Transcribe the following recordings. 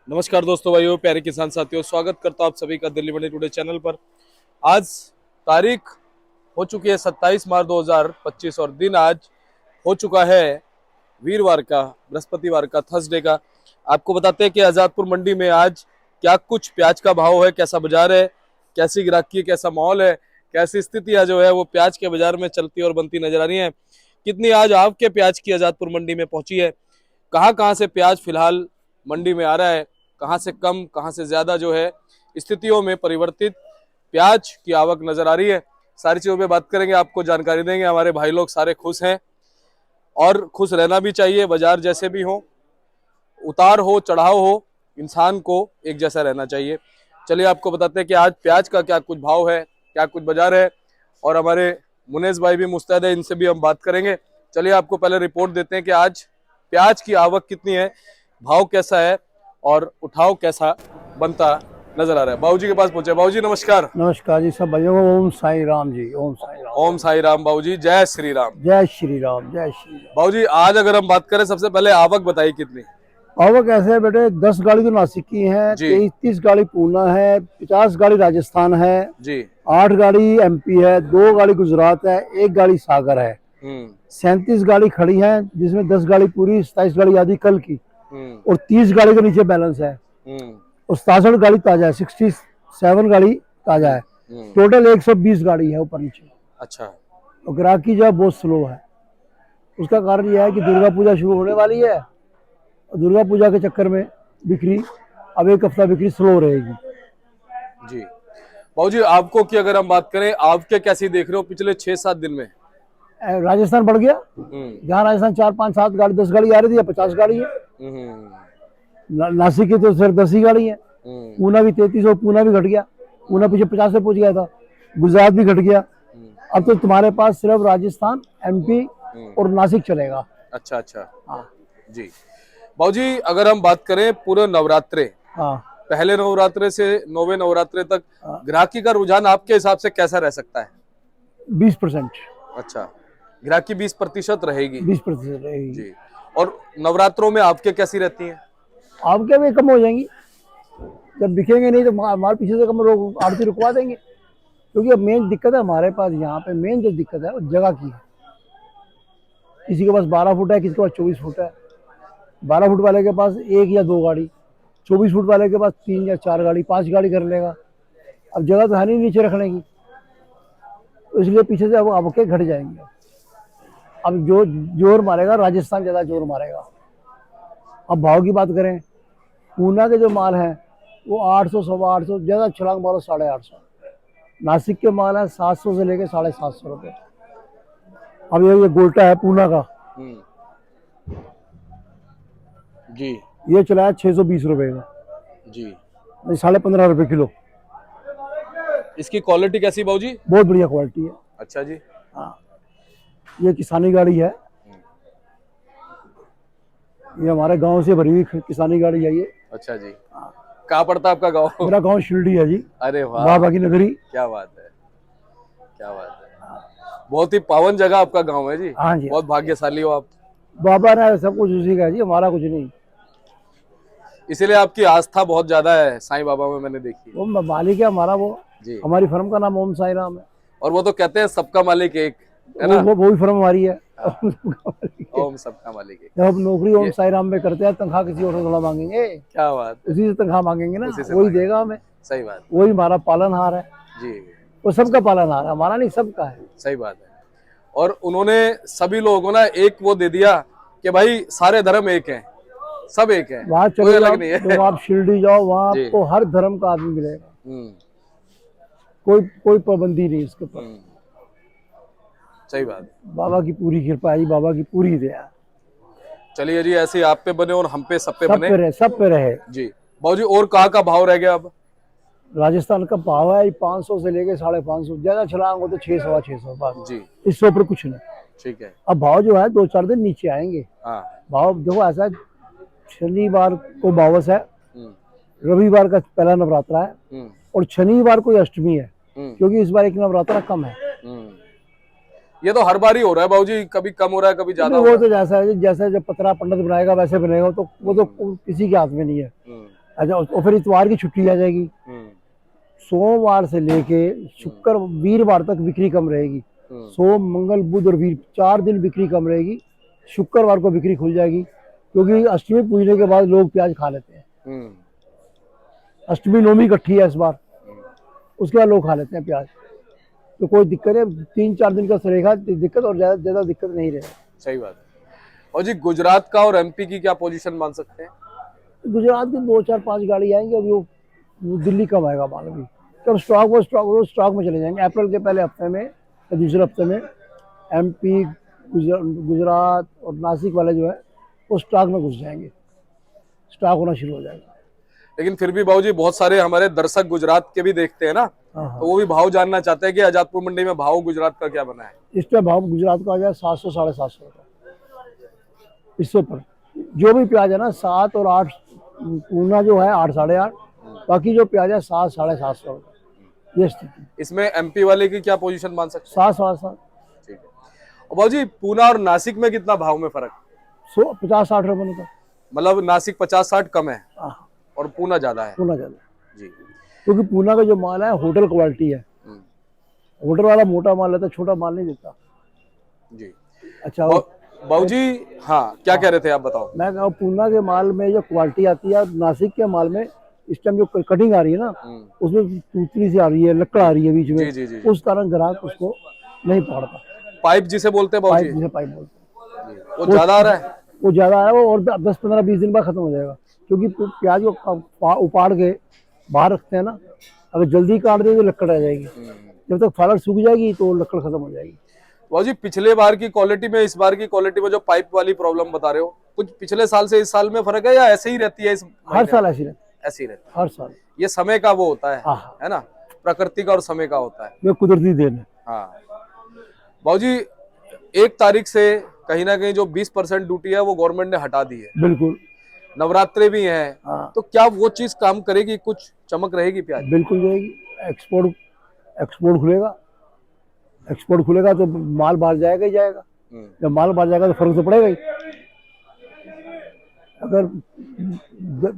नमस्कार दोस्तों, भाइयों, प्यारे किसान साथियों, स्वागत करता हूं आप सभी का दिल्ली मंडी टुडे चैनल पर। आज तारीख हो चुकी है 27 मार्च 2025 और दिन आज हो चुका है वीरवार का, बृहस्पतिवार का, थर्सडे का। आपको बताते हैं कि आजादपुर मंडी में आज क्या कुछ प्याज का भाव है, कैसा बाजार है, कैसी ग्राहकी, कैसा माहौल है, कैसी स्थितियां जो है वो प्याज के बाजार में चलती और बनती नजर आ रही है। कितनी आज आपके प्याज की आजादपुर मंडी में पहुंची है, कहाँ से प्याज फिलहाल मंडी में आ रहा है, कहाँ से कम कहाँ से ज्यादा जो है स्थितियों में परिवर्तित प्याज की आवक नजर आ रही है। सारी चीजों पे बात करेंगे, आपको जानकारी देंगे। हमारे भाई लोग सारे खुश हैं और खुश रहना भी चाहिए। बाजार जैसे भी हो, उतार हो चढ़ाव हो, इंसान को एक जैसा रहना चाहिए। चलिए आपको बताते हैं कि आज प्याज का क्या कुछ भाव है, क्या कुछ बाजार है, और हमारे मुनेश भाई भी मुस्तैद है, इनसे भी हम बात करेंगे। चलिए आपको पहले रिपोर्ट देते हैं कि आज प्याज की आवक कितनी है, भाव कैसा है और उठाव कैसा बनता नजर आ रहा है। बाबूजी के पास पहुंचे। बाबूजी नमस्कार। नमस्कार जी, सब भाइयों को ओम साई राम जी। ओम साई राम। ओम साई राम। बाबूजी जय श्री राम। जय श्री राम, जय श्री राम। बाबूजी आज अगर हम बात करें, सबसे पहले आवक बताइए कितनी। आवक ऐसे है बेटे, 10 गाड़ी तो नासिक की है, जी 30 गाड़ी पूना है, 50 गाड़ी राजस्थान है, जी। 8 गाड़ी एमपी है, 2 गाड़ी गुजरात है, 1 गाड़ी सागर है, 37 गाड़ी खड़ी है, जिसमें 10 गाड़ी पूरी, 27 गाड़ी आधी कल की, और 30 गाड़ी के नीचे बैलेंस है, और 67 गाड़ी ताजा है, 67 गाड़ी ताजा है। टोटल 120 गाड़ी है ऊपर नीचे। अच्छा। और ग्राहकी जो है बहुत स्लो है। उसका कारण यह है कि दुर्गा पूजा शुरू होने वाली है, और दुर्गा पूजा के चक्कर में बिक्री अब एक हफ्ता बिक्री स्लो रहेगी जी बाबूजी, आपको की अगर हम बात करें, आपके कैसी देख रहे हो पिछले 6-7 दिन में? राजस्थान बढ़ गया। जहाँ राजस्थान 4, 5, 7 गाड़ी 10 गाड़ी आ रही थी, 50 गाड़ी है। नासिक की तो सिर्फ 10 ही गाड़ी है। पूना भी 33 और पूना भी घट गया। पूना पीछे 50 से पहुंच गया था। गुजरात भी घट गया। अब तो तुम्हारे पास सिर्फ राजस्थान, एमपी और नासिक चलेगा। अच्छा अच्छा। हाँ जी। बाबूजी अगर हम बात करें पूरे नवरात्रे, हाँ, पहले नवरात्रे से 9वें नवरात्रे तक, हाँ, ग्राहकी का रुझान आपके हिसाब से कैसा रह सकता है? 20%। अच्छा, ग्राहकी 20% रहेगी। 20% रहेगी जी। और नवरात्रों में आपके कैसी रहती हैं? आपके भी कम हो जाएंगी। जब बिकेंगे नहीं तो माल पीछे से कम लोग आड़ती रुकवा देंगे। क्योंकि अब मेन दिक्कत है हमारे पास यहाँ पे, मेन जो दिक्कत है वो जगह की है। किसी के पास 12 फुट है, किसी के पास 24 फुट है। 12 फुट वाले के पास 1 या 2 गाड़ी, 24 फुट वाले के पास 3 या 4 गाड़ी, 5 गाड़ी कर लेगा। अब जगह तो है नहीं नीचे रखने की, तो इसलिए पीछे से अब के घट जाएंगे। अब जो जोर मारेगा राजस्थान, ज़्यादा जोर मारेगा। अब भाव की बात करें, पूना के जो माल है वो 800, 850, ज़्यादा छलांग मारो 850। नासिक के माल है 700 से लेके 750 रुपये। अब ये गोल्टा है पूना का जी ये चला है 620 रुपये का जी। 15.5 रुपये किलो। इसकी क्वालिटी कैसी बाबूजी? बहुत बढ़िया क्वालिटी है। अच्छा जी। हाँ, ये किसानी गाड़ी है। ये हमारे गांव से भरी हुई किसानी गाड़ी है ये। अच्छा जी। कहाँ पड़ता है आपका गांव? मेरा गांव शिरडी है जी। अरे वाह, बाबा की नगरी। क्या बात है, क्या बात है। बहुत ही पावन जगह आपका गांव है जी। हाँ जी, बहुत भाग्यशाली हो आप। बाबा ने सब कुछ उसी का है जी, हमारा कुछ नहीं। इसीलिए आपकी आस्था बहुत ज्यादा है साईं बाबा में, मैंने देखी। वो मालिक है हमारा, वो जी। हमारी फर्म का नाम ओम साई राम है। और वो तो कहते हैं सबका मालिक एक है ना। वो ही फर्म हमारी है। ओम सबका मालिक एक। जब हम नौकरी ओम साई राम में करते हैं, तनख्वाह किसी और से थोड़ा मांगेंगे। क्या बात है। उसी से तनख्वाह मांगेंगे ना, उसी से वही देगा हमें। सही बात वही हमारा पालनहार है जी। वो सबका पालनहार है, हमारा नहीं, सबका है। सही बात है। और उन्होंने सभी लोगों को ना एक वो दे दिया कि भाई सारे धर्म एक हैं, सब एक हैं, वहाँ कोई चले अलग नहीं है। तो आप शिरडी जाओ, वहाँ आपको हर धर्म का आदमी मिलेगा। कोई पाबंदी नहीं इसके ऊपर। सही बात। बाबा की पूरी कृपा है, बाबा की पूरी दया। चलिए जी, ऐसे आप पे बने और हम पे, सब पे बने, सब पे रहे जी। बाबूजी और कहाँ का भाव रह गया अब? राजस्थान का भाव है 500 से लेके 550, ज्यादा छलांग हो तो 600, 600 बस जी। इससे ऊपर कुछ नहीं। ठीक है। अब भाव जो है 2-4 दिन नीचे आएंगे। हाँ। भाव देखो ऐसा, शनिवार को बावस है, रविवार का पहला नवरात्रा है, और शनिवार को अष्टमी है, क्योंकि इस बार एक नवरात्रा कम है। ये तो हर बार ही हो रहा है बाबूजी, कभी कम हो रहा है, कभी ज्यादा। वो तो जैसा है, जैसे जब पतरा पंडित बनाएगा वैसे बनेगा, तो वो तो किसी के हाथ में नहीं है। अच्छा, और फिर इतवार की छुट्टी आ जाएगी। सोमवार से लेके शुक्र वीरवार तक बिक्री कम रहेगी। सोम मंगल बुध और वीर 4 दिन बिक्री कम रहेगी। शुक्रवार को बिक्री खुल जाएगी, क्योंकि अष्टमी पूजने के बाद लोग प्याज खा लेते हैं। अष्टमी नवमी इकट्ठी है इस बार, उसके बाद लोग खा लेते हैं प्याज। तो कोई दिक्कत है, 3-4 दिन का रहेगा दिक्कत, और ज्यादा दिक्कत नहीं रहेगी। सही बात है। और जी गुजरात का और एमपी की क्या पोजीशन मान सकते हैं? गुजरात की 2-4-5 गाड़ी आएंगी, अभी वो दिल्ली कब आएगा माल अभी। तब स्टॉक में चले जाएंगे अप्रैल के पहले हफ्ते में या दूसरे हफ्ते में। एमपी, गुजरात और नासिक वाले जो है वो स्टॉक में घुस जाएंगे, स्टॉक होना शुरू हो जाएगा। लेकिन फिर भी बाबूजी बहुत सारे हमारे दर्शक गुजरात के भी देखते हैं ना, हाँ। तो वो भी भाव जानना चाहते हैं कि आजादपुर मंडी में भाव गुजरात का क्या बना है। इस पे भाव गुजरात का आ जाए 700-750 रुपये इससे ऊपर। जो भी प्याज है ना 7 और 8, पूना जो है 8-8.5, बाकी जो प्याज है 7-750 रुपये, ये स्थिति। इसमें एमपी वाले की क्या पोजीशन मान सकते हैं? 7-7.5। ठीक है। और बाबूजी पूना और नासिक में कितना भाव में फर्क? 50-60 रुपये का। मतलब नासिक 50-60 कम है हाँ, और पूना ज्यादा है। पूना ज्यादा जी। क्योंकि पूना का जो माल है होटल क्वालिटी है। होटल वाला मोटा माल लेता, छोटा माल नहीं देता। जी। अच्छा, बाबूजी हाँ, क्या कह रहे थे आप, बताओ। मैं कहूँ पूना के माल में जो क्वालिटी आती है, नासिक के माल में इस टाइम जो कटिंग आ रही है ना, उसमें तूतरी सी आ रही है, लकड़ आ रही है बीच में। जी, जी, उस कारण ग्राहक उसको नहीं पकड़ता। पाइप जिसे बोलते हैं बाबूजी, जिसे पाइप बोलते हैं, वो ज्यादा आ रहा है। वो ज्यादा आ रहा है, वो और 10-15-20 दिन बाद खत्म हो जाएगा। क्योंकि प्याज को उपाड़ के बाहर रखते हैं ना, अगर जल्दी काट दें तो लकड़ आ जाएगी। जब तक फालर सूख जाएगी तो लकड़ खत्म हो जाएगी। बाबूजी पिछले बार की क्वालिटी में इस बार की क्वालिटी में जो पाइप वाली प्रॉब्लम बता रहे हो, कुछ पिछले साल से इस साल में फर्क है या ऐसे ही रहती है? इस हर साल ऐसी रहती है, ऐसी रहती है। हर साल। ये समय का वो होता हाँ, है ना, प्रकृति का और समय का होता है। ये कुदरती देन है। हाँ बाबूजी, 1 तारीख से कहीं ना कहीं जो 20% ड्यूटी है वो गवर्नमेंट ने हटा दी है। बिल्कुल। नवरात्रे भी हैं। हाँ। तो क्या वो चीज काम करेगी, कुछ चमक रहेगी प्याज? बिल्कुल जाएगी। एक्सपोर्ट खुलेगा, एक्सपोर्ट खुलेगा तो माल बाहर जाएगा ही जाएगा। जब माल बाहर जाएगा तो फर्क तो पड़ेगा ही। अगर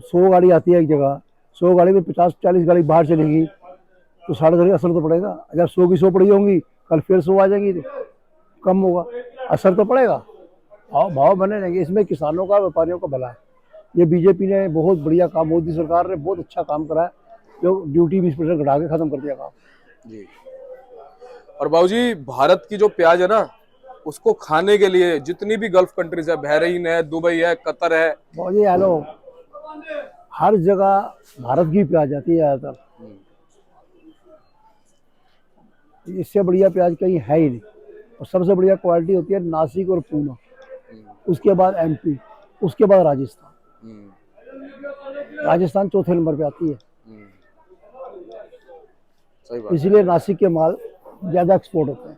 100 गाड़ी आती है एक जगह, 100 गाड़ी में 50-40 गाड़ी बाहर चलेगी तो 60 असर तो पड़ेगा। अगर 100 की 100 पड़ी होंगी, कल फिर 100 आ जाएंगी तो कम होगा, असर तो पड़ेगा। भाव बने रहेंगे। इसमें किसानों का, व्यापारियों का भला है। ये बीजेपी ने बहुत बढ़िया काम, मोदी सरकार ने बहुत अच्छा काम करा है, जो ड्यूटी 20% घटा के खत्म कर दिया काम। जी। और बाबूजी भारत की जो प्याज है ना, उसको खाने के लिए जितनी भी गल्फ कंट्रीज है, बहरीन है, दुबई है, कतर है, बाबूजी हेलो, हर जगह भारत की प्याज आती है ज्यादातर। इससे बढ़िया प्याज कहीं है ही नहीं। और सबसे बढ़िया क्वालिटी होती है नासिक और पूना, उसके बाद एमपी, उसके बाद राजस्थान। राजस्थान चौथे नंबर पे आती है। सही बात। इसीलिए नासिक के माल ज्यादा एक्सपोर्ट होते हैं।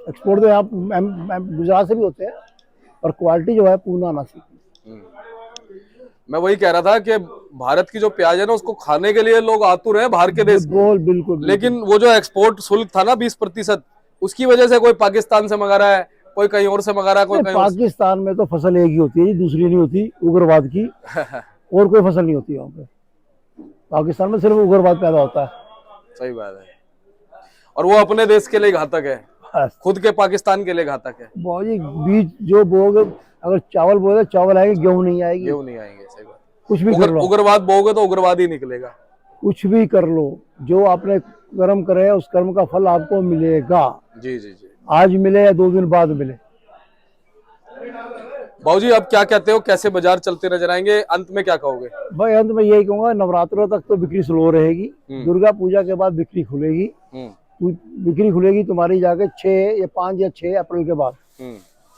एक्सपोर्ट तो यहाँ गुजरात से भी होते हैं, पर क्वालिटी जो है पूना नासिक। मैं वही कह रहा था कि भारत की जो प्याज है ना, उसको खाने के लिए लोग आतुर हैं बाहर के देश में। बिल्कुल। लेकिन वो जो एक्सपोर्ट शुल्क था ना 20%, उसकी वजह से कोई पाकिस्तान से मंगा रहा है, कोई कहीं और से मंगा रहा है, कोई कहीं पाकिस्तान में तो फसल एक ही होती है, दूसरी नहीं होती, उग्रवाद की। और कोई फसल नहीं होती वहाँ पे। पाकिस्तान में सिर्फ उग्रवाद पैदा होता है। सही बात है। और वो अपने देश के लिए घातक है, खुद के पाकिस्तान के लिए घातक है। बाबूजी बीज जो बोगे, अगर चावल बोगे चावल आएंगे, गेहूं नहीं आएगी। गेहूं नहीं आएंगे। सही बात। कुछ भी कर लो, उग्रवाद बोगे तो उग्रवाद ही निकलेगा। कुछ भी कर लो, जो आपने कर्म करे उस कर्म का फल आपको मिलेगा। जी जी जी। आज मिले या 2 दिन बाद मिले। बाबूजी अब क्या कहते हो, कैसे बाजार चलते नजर आएंगे, अंत में क्या कहोगे? भाई अंत में यही कहूंगा, नवरात्रों तक तो बिक्री स्लो रहेगी। दुर्गा पूजा के बाद बिक्री खुलेगी। बिक्री खुलेगी तुम्हारी जाके 6 या 5 या 6 अप्रैल के बाद।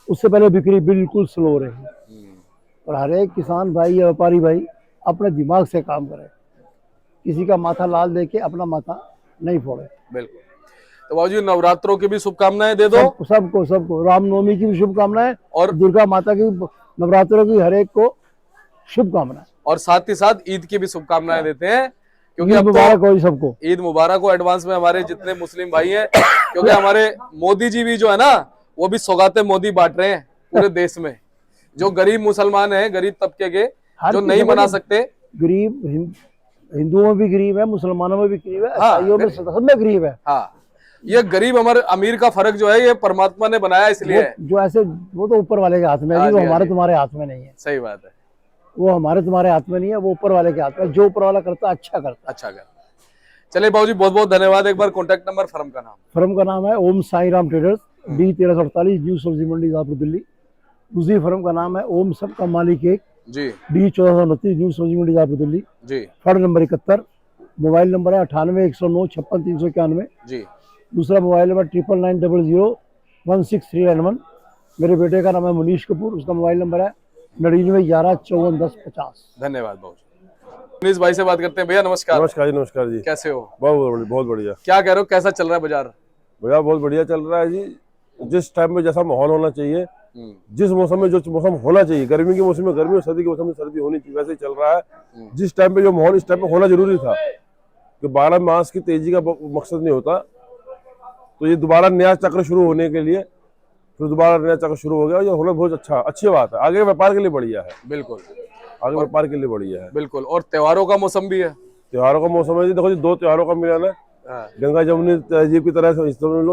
उससे पहले बिक्री बिल्कुल स्लो रहेगी। और हर एक किसान भाई या व्यापारी भाई अपने दिमाग से काम करे, किसी का माथा लाल देके अपना माथा नहीं फोड़े। बिल्कुल। तो बाबूजी नवरात्रों की भी शुभकामनाएं दे दो। सबको रामनवमी की भी शुभकामनाएं, और दुर्गा माता की, नवरात्रों की हर एक को शुभकामनाएं। और साथ ही साथ ईद की भी शुभकामनाएं देते हैं, क्योंकि ईद अब मुबारक हो सबको। ईद मुबारक हो एडवांस में हमारे जितने मुस्लिम भाई हैं, क्योंकि हमारे मोदी जी भी जो है ना, वो भी सौगाते मोदी बांट रहे हैं पूरे देश में। जो गरीब मुसलमान हैं, गरीब तबके के, जो नहीं मना सकते, गरीब हिंदुओं में भी गरीब है, मुसलमानों में भी गरीब है, हाँ, ईसाइयों में, सब में गरीब है। हाँ, ये गरीब अमर अमीर का फर्क जो है ये परमात्मा ने बनाया इसलिए है। जो ऐसे वो तो ऊपर वाले के हाथ में है हाँ जी, वो जी, हाँ हमारे जी। तुम्हारे हाथ में नहीं है। सही बात है। वो हमारे तुम्हारे हाथ में नहीं है, वो ऊपर वाले के हाथ में है। जो ऊपर वाला करता है अच्छा करता है। अच्छा कर। चलिए बाबूजी, बहुत बहुत धन्यवाद। एक बार कॉन्टैक्ट नंबर, फर्म का नाम। फर्म का नाम है Om Sai Ram traders, D 1348, new Sabzi Mandi Jaipur Delhi. दूसरी फर्म का नाम है ओम सबका मालिक एक, जी D 1429, न्यू सब्जी मंडी जयपुर दिल्ली। जी फर्म नंबर 71, मोबाइल नंबर है 98 109 56 391। जी। दूसरा मोबाइल नंबर 9900016391। मेरे बेटे का नाम है मुनीश कपूर, उसका मोबाइल नंबर है 9911541050। धन्यवाद बाबूजी। मुनीश भाई से बात करते हैं। भैया नमस्कार। नमस्कार जी, नमस्कार जी। कैसे हो? बहुत बढ़िया। क्या कह रहे हो, कैसा चल रहा है बाजार? भैया बहुत बढ़िया चल रहा है जी। जिस टाइम में जैसा माहौल होना चाहिए, जिस मौसम में जो मौसम होना चाहिए, गर्मी के मौसम में गर्मी और सर्दी के मौसम में सर्दी होनी चाहिए, वैसे ही चल रहा है। जिस टाइम पे जो माहौल इस टाइम पे होना जरूरी था, कि 12 मास की तेजी का मकसद नहीं होता, तो ये दोबारा नया चक्र शुरू होने के लिए फिर दोबारा नया चक्र शुरू हो गया। ये होना बहुत अच्छी बात है। आगे व्यापार के लिए बढ़िया है, बिल्कुल आगे व्यापार के लिए बढ़िया है। बिल्कुल। और त्योहारों का मौसम भी है। त्योहारों का मौसम है जी। देखो जी, 2 त्योहारों का मिलन है, हाँ, गंगा जमुनी तहजीब की तरह से।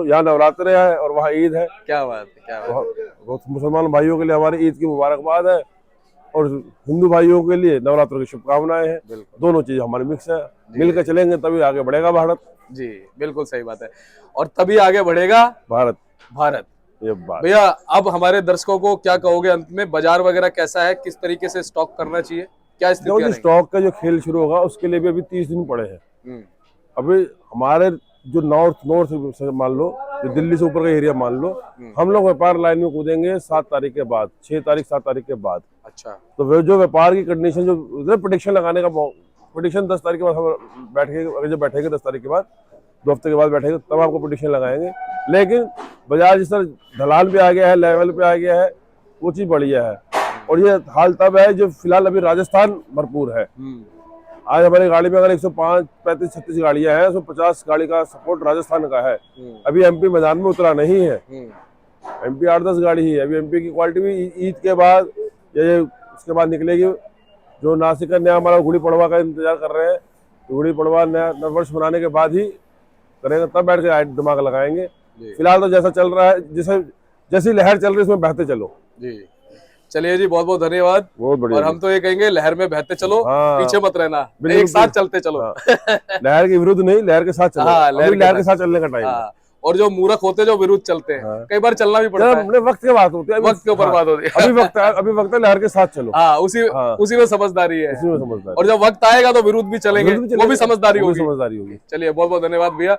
यहाँ नवरात्र है और वहाँ ईद है। क्या बात है, क्या बात है। बहुत मुसलमान भाइयों के लिए हमारी ईद की मुबारकबाद है, और हिंदू भाइयों के लिए नवरात्र की शुभकामनाएं हैं। दोनों चीज हमारे मिक्स है, मिलकर चलेंगे तभी आगे बढ़ेगा भारत। जी बिल्कुल सही बात है, और तभी आगे बढ़ेगा भारत। भारत। ये बात भैया, अब हमारे दर्शकों को क्या कहोगे अंत में? बाजार वगैरह कैसा है, किस तरीके से स्टॉक करना चाहिए, क्या स्थिति देखो जी, स्टॉक का जो खेल शुरू होगा उसके लिए भी अभी 30 दिन पड़े हैं। अभी हमारे जो नॉर्थ से मान लो, जो दिल्ली से ऊपर का एरिया मान लो, हम लोग व्यापार लाइन में कूदेंगे 7 तारीख के बाद, 6 तारीख 7 तारीख के बाद। अच्छा। तो वे जो व्यापार की कंडीशन, जो प्रोडिक्शन लगाने का प्रोडिक्शन 10 तारीख के बाद हम बैठेंगे, जब बैठेंगे 10 तारीख के बाद, 2 हफ्ते के बाद बैठेंगे, तब आपको प्रोडिक्शन लगाएंगे। लेकिन बाजार जिस तरह ढलान पे आ गया है, लेवल पे आ गया है, वो चीज बढ़िया है। और ये हाल तब है जो फिलहाल अभी राजस्थान भरपूर है। आज हमारी गाड़ी में अगर 105, 35, 36 गाड़ियां हैं, उसमें 50 गाड़ी का सपोर्ट राजस्थान का है। अभी एमपी मैदान में उतरा नहीं है, एमपी 8-10 गाड़ी ही है। अभी एमपी की क्वालिटी भी ईद के बाद ये उसके बाद निकलेगी। जो नासिक का नया हमारा गुड़ी पड़वा का इंतजार कर रहे हैं, गुड़ी पड़वा नया नववर्ष मनाने के बाद ही करेंगे, तब बैठ के दिमाग लगाएंगे। फिलहाल तो जैसा चल रहा है, जैसी लहर चल रही है उसमें बहते चलो। जी चलिए जी, बहुत बहुत धन्यवाद। बहुत बढ़िया। और हम तो ये कहेंगे, लहर में बहते चलो, हाँ, पीछे मत रहना, बिल्कुल, एक साथ चलते चलो। हाँ, लहर के विरुद्ध नहीं, लहर के साथ चलो। हाँ, लहर के साथ चलने का टाइम है। हाँ, और जो मूर्ख होते हैं, जो विरुद्ध चलते हैं, हाँ, कई बार चलना भी पड़ता है। वक्त की बात होती है, वक्त के ऊपर बात होती है। अभी वक्त है, लहर के साथ चलो। हाँ, उसी में समझदारी है। उसी में समझदारी। और जब वक्त आएगा तो विरुद्ध भी चलेंगे, वो भी समझदारी होगी। चलिए, बहुत बहुत धन्यवाद भैया।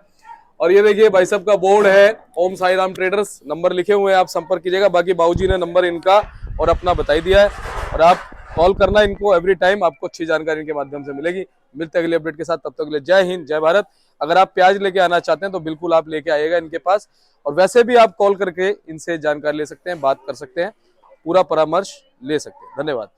और ये देखिए, भाई साहब का बोर्ड है, ओम साई राम ट्रेडर्स, नंबर लिखे हुए हैं, आप संपर्क कीजिएगा। बाकी बाबूजी ने नंबर इनका और अपना बता दिया है, और आप कॉल करना इनको एवरी टाइम, आपको अच्छी जानकारी इनके माध्यम से मिलेगी। मिलते हैं अगले अपडेट के साथ, तब तक के लिए जय हिंद, जय भारत। अगर आप प्याज लेके आना चाहते हैं तो बिल्कुल आप लेके आइएगा इनके पास, और वैसे भी आप कॉल करके इनसे जानकारी ले सकते हैं, बात कर सकते हैं, पूरा परामर्श ले सकते हैं। धन्यवाद।